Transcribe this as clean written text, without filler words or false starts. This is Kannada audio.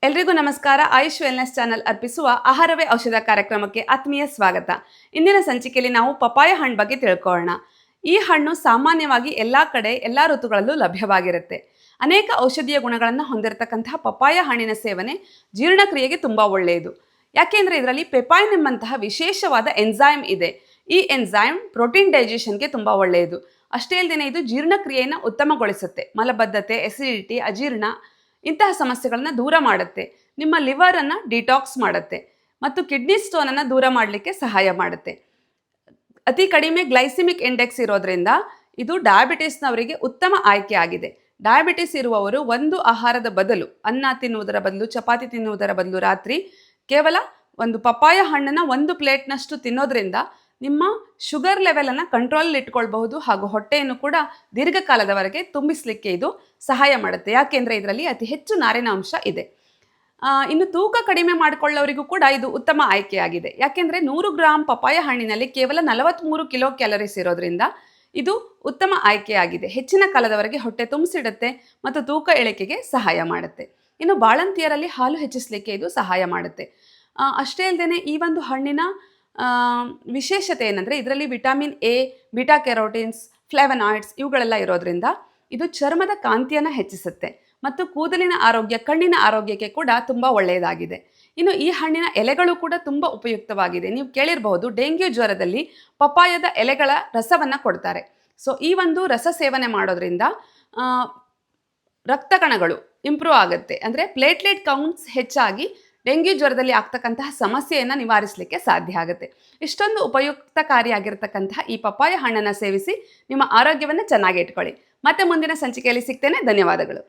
ಎಲ್ರಿಗೂ ನಮಸ್ಕಾರ. ಆಯುಷ್ ವೆಲ್ನೆಸ್ ಚಾನಲ್ ಅರ್ಪಿಸುವ ಆಹಾರವೇ ಔಷಧ ಕಾರ್ಯಕ್ರಮಕ್ಕೆ ಆತ್ಮೀಯ ಸ್ವಾಗತ. ಇಂದಿನ ಸಂಚಿಕೆಯಲ್ಲಿ ನಾವು ಪಪಾಯ ಹಣ್ಣು ಬಗ್ಗೆ ತಿಳ್ಕೊಳ್ಳೋಣ. ಈ ಹಣ್ಣು ಸಾಮಾನ್ಯವಾಗಿ ಎಲ್ಲ ಕಡೆ ಎಲ್ಲ ಋತುಗಳಲ್ಲೂ ಲಭ್ಯವಾಗಿರುತ್ತೆ. ಅನೇಕ ಔಷಧೀಯ ಗುಣಗಳನ್ನು ಹೊಂದಿರತಕ್ಕಂತಹ ಪಪಾಯ ಹಣ್ಣಿನ ಸೇವನೆ ಜೀರ್ಣಕ್ರಿಯೆಗೆ ತುಂಬ ಒಳ್ಳೆಯದು. ಯಾಕೆಂದರೆ ಇದರಲ್ಲಿ ಪೆಪೈನ್ ಎಂಬಂತಹ ವಿಶೇಷವಾದ ಎನ್ಸೈಮ್ ಇದೆ. ಈ ಎನ್ಸೈಮ್ ಪ್ರೋಟೀನ್ ಡೈಜೆಷನ್ಗೆ ತುಂಬ ಒಳ್ಳೆಯದು. ಅಷ್ಟೇ ಅಲ್ಲದೆ ಇದು ಜೀರ್ಣಕ್ರಿಯೆಯನ್ನು ಉತ್ತಮಗೊಳಿಸುತ್ತೆ. ಮಲಬದ್ಧತೆ, ಎಸಿಡಿಟಿ, ಅಜೀರ್ಣ ಇಂತಹ ಸಮಸ್ಯೆಗಳನ್ನ ದೂರ ಮಾಡುತ್ತೆ. ನಿಮ್ಮ ಲಿವರನ್ನು ಡಿಟಾಕ್ಸ್ ಮಾಡುತ್ತೆ ಮತ್ತು ಕಿಡ್ನಿ ಸ್ಟೋನನ್ನು ದೂರ ಮಾಡಲಿಕ್ಕೆ ಸಹಾಯ ಮಾಡುತ್ತೆ. ಅತಿ ಕಡಿಮೆ ಗ್ಲೈಸಿಮಿಕ್ ಇಂಡೆಕ್ಸ್ ಇರೋದ್ರಿಂದ ಇದು ಡಯಾಬಿಟಿಸ್ನವರಿಗೆ ಉತ್ತಮ ಆಯ್ಕೆ ಆಗಿದೆ. ಡಯಾಬಿಟಿಸ್ ಇರುವವರು ಒಂದು ಆಹಾರದ ಬದಲು, ಅನ್ನ ತಿನ್ನುವುದರ ಬದಲು, ಚಪಾತಿ ತಿನ್ನುವುದರ ಬದಲು ರಾತ್ರಿ ಕೇವಲ ಒಂದು ಪಪಾಯ ಹಣ್ಣನ್ನು 1 ಪ್ಲೇಟ್ನಷ್ಟು ತಿನ್ನೋದ್ರಿಂದ ನಿಮ್ಮ ಶುಗರ್ ಲೆವೆಲನ್ನು ಕಂಟ್ರೋಲಲ್ಲಿ ಇಟ್ಕೊಳ್ಬಹುದು ಹಾಗೂ ಹೊಟ್ಟೆಯನ್ನು ಕೂಡ ದೀರ್ಘಕಾಲದವರೆಗೆ ತುಂಬಿಸಲಿಕ್ಕೆ ಇದು ಸಹಾಯ ಮಾಡುತ್ತೆ. ಯಾಕೆಂದರೆ ಇದರಲ್ಲಿ ಅತಿ ಹೆಚ್ಚು ನಾರಿನಾಂಶ ಇದೆ. ಇನ್ನು ತೂಕ ಕಡಿಮೆ ಮಾಡಿಕೊಳ್ಳೋರಿಗೂ ಕೂಡ ಇದು ಉತ್ತಮ ಆಯ್ಕೆಯಾಗಿದೆ. ಯಾಕೆಂದರೆ 100 ಗ್ರಾಂ ಪಪಾಯ ಹಣ್ಣಿನಲ್ಲಿ ಕೇವಲ 43 ಕಿಲೋ ಕ್ಯಾಲರೀಸ್ ಇರೋದ್ರಿಂದ ಇದು ಉತ್ತಮ ಆಯ್ಕೆಯಾಗಿದೆ. ಹೆಚ್ಚಿನ ಕಾಲದವರೆಗೆ ಹೊಟ್ಟೆ ತುಂಬಿಸಿಡುತ್ತೆ ಮತ್ತು ತೂಕ ಇಳಿಕೆಗೆ ಸಹಾಯ ಮಾಡುತ್ತೆ. ಇನ್ನು ಬಾಳಂತಿಯರಲ್ಲಿ ಹಾಲು ಹೆಚ್ಚಿಸಲಿಕ್ಕೆ ಇದು ಸಹಾಯ ಮಾಡುತ್ತೆ. ಅಷ್ಟೇ ಅಲ್ಲದೆ ಈ ಒಂದು ಹಣ್ಣಿನ ವಿಶೇಷತೆ ಏನಂದರೆ ಇದರಲ್ಲಿ ವಿಟಮಿನ್ ಎ, ಬೀಟಾ ಕೆರೋಟಿನ್ಸ್, ಫ್ಲೇವನಾಯ್ಡ್ಸ್ ಇವುಗಳೆಲ್ಲ ಇರೋದ್ರಿಂದ ಇದು ಚರ್ಮದ ಕಾಂತಿಯನ್ನು ಹೆಚ್ಚಿಸುತ್ತೆ ಮತ್ತು ಕೂದಲಿನ ಆರೋಗ್ಯ, ಕಣ್ಣಿನ ಆರೋಗ್ಯಕ್ಕೆ ಕೂಡ ತುಂಬ ಒಳ್ಳೆಯದಾಗಿದೆ. ಇನ್ನು ಈ ಹಣ್ಣಿನ ಎಲೆಗಳು ಕೂಡ ತುಂಬ ಉಪಯುಕ್ತವಾಗಿದೆ. ನೀವು ಕೇಳಿರಬಹುದು, ಡೆಂಗ್ಯೂ ಜ್ವರದಲ್ಲಿ ಪಪಾಯದ ಎಲೆಗಳ ರಸವನ್ನು ಕೊಡ್ತಾರೆ. ಸೊ ಈ ಒಂದು ರಸ ಸೇವನೆ ಮಾಡೋದ್ರಿಂದ ರಕ್ತ ಕಣಗಳು ಇಂಪ್ರೂವ್ ಆಗುತ್ತೆ. ಅಂದರೆ ಪ್ಲೇಟ್ಲೆಟ್ ಕೌಂಟ್ಸ್ ಹೆಚ್ಚಾಗಿ ಡೆಂಗ್ಯೂ ಜ್ವರದಲ್ಲಿ ಆಗ್ತಕ್ಕಂತಹ ಸಮಸ್ಯೆಯನ್ನು ನಿವಾರಿಸಲಿಕ್ಕೆ ಸಾಧ್ಯ ಆಗುತ್ತೆ. ಇಷ್ಟೊಂದು ಉಪಯುಕ್ತಕಾರಿಯಾಗಿರ್ತಕ್ಕಂತಹ ಈ ಪಪಾಯ ಹಣ್ಣನ್ನು ಸೇವಿಸಿ ನಿಮ್ಮ ಆರೋಗ್ಯವನ್ನು ಚೆನ್ನಾಗಿ ಇಟ್ಕೊಳ್ಳಿ. ಮತ್ತೆ ಮುಂದಿನ ಸಂಚಿಕೆಯಲ್ಲಿ ಸಿಗ್ತೇನೆ. ಧನ್ಯವಾದಗಳು.